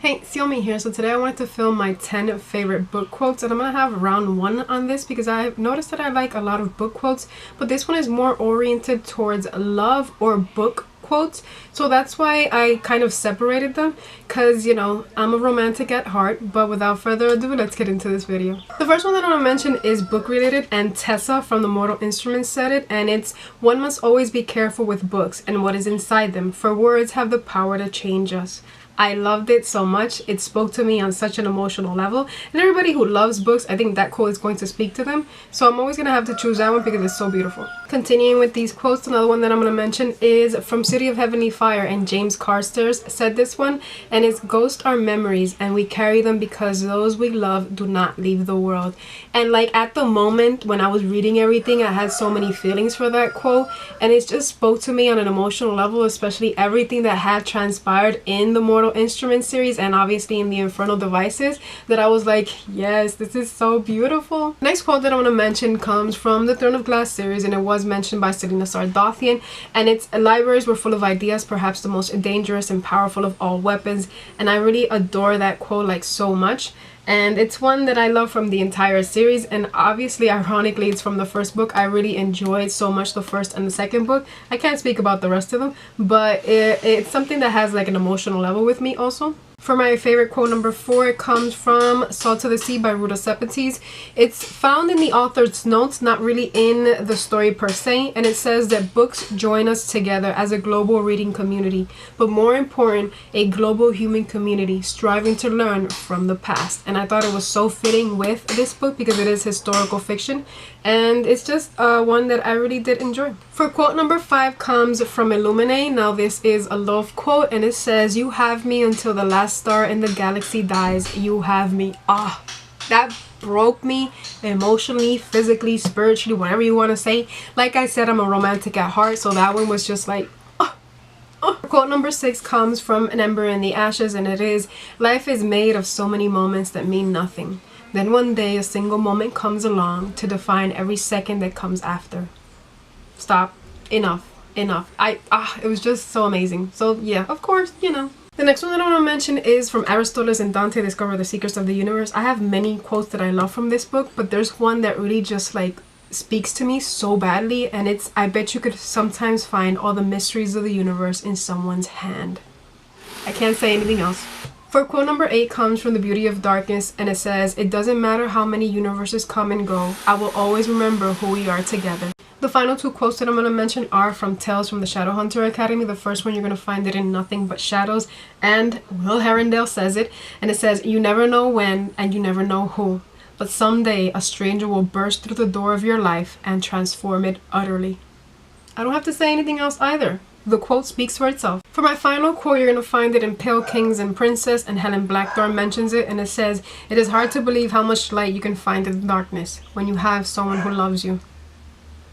Hey, Xiomy here. So today I wanted to film my 10 favorite book quotes, and I'm going to have round 1 on this because I've noticed that I like a lot of book quotes, but this one is more oriented towards love or book quotes. So that's why I kind of separated them because, you know, I'm a romantic at heart. But without further ado, let's get into this video. The first one that I want to mention is book related, and Tessa from the Mortal Instruments said it, and it's, "One must always be careful with books and what is inside them, for words have the power to change us." I loved it so much. It spoke to me on such an emotional level, and everybody who loves books, I think that quote is going to speak to them. So I'm always going to have to choose that one because it's so beautiful. Continuing with these quotes, another one that I'm going to mention is from City of Heavenly Fire, and James Carstairs said this one, and it's, "Ghosts are memories and we carry them because those we love do not leave the world." And like at the moment when I was reading everything, I had so many feelings for that quote, and it just spoke to me on an emotional level, especially everything that had transpired in the Mortal Instruments series and obviously in the Infernal Devices, that I was like, yes, this is so beautiful. Next quote that I want to mention comes from the Throne of Glass series, and it was mentioned by Selena Sardothian, and it's, "Libraries were full of ideas, perhaps the most dangerous and powerful of all weapons." And I really adore that quote like so much, and it's one that I love from the entire series, and obviously ironically it's from the first book. I really enjoyed so much the first and the second book. I can't speak about the rest of them, but it's something that has like an emotional level with me also. For my favorite quote number 4, it comes from Salt to the Sea by Ruta Sepetys. It's found in the author's notes, not really in the story per se, and it says that books join us together as a global reading community, but more important, a global human community striving to learn from the past. And I thought it was so fitting with this book because it is historical fiction, and it's just one that I really did enjoy. For quote number 5 comes from Illuminating. Now this is a love quote, and it says, "You have me until the last star in the galaxy dies. You have me." Ah, that broke me emotionally, physically, spiritually, whatever you want to say. Like I said, I'm a romantic at heart, so that one was just like, Quote number 6 comes from An Ember in the Ashes, and it is, "Life is made of so many moments that mean nothing. Then one day a single moment comes along to define every second that comes after." Stop. Enough. It was just so amazing. So yeah, of course, you know. The next one that I want to mention is from Aristotle and Dante, Discover the Secrets of the Universe. I have many quotes that I love from this book, but there's one that really just like speaks to me so badly, and it's, "I bet you could sometimes find all the mysteries of the universe in someone's hand." I can't say anything else. For quote number 8 comes from The Beauty of Darkness, and it says, "It doesn't matter how many universes come and go, I will always remember who we are together." The final 2 quotes that I'm going to mention are from Tales from the Shadowhunter Academy. The first one, you're going to find it in Nothing But Shadows, and Will Herondale says it, and it says, "You never know when and you never know who, but someday a stranger will burst through the door of your life and transform it utterly." I don't have to say anything else either. The quote speaks for itself. For my final quote, you're going to find it in Pale Kings and Princess, and Helen Blackthorne mentions it, and it says, "It is hard to believe how much light you can find in the darkness when you have someone who loves you."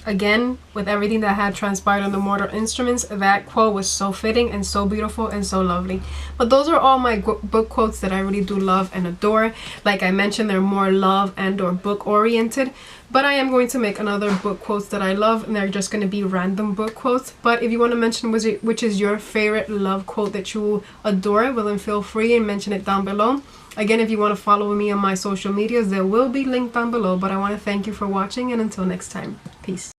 Again, with everything that had transpired on the Mortal Instruments, that quote was so fitting and so beautiful and so lovely. But those are all my book quotes that I really do love and adore. Like I mentioned, they're more love and or book oriented. But I am going to make another book quotes that I love, and they're just going to be random book quotes. But if you want to mention which is your favorite love quote that you adore, well then feel free and mention it down below. Again, if you want to follow me on my social medias, they will be linked down below. But I want to thank you for watching, and until next time, peace.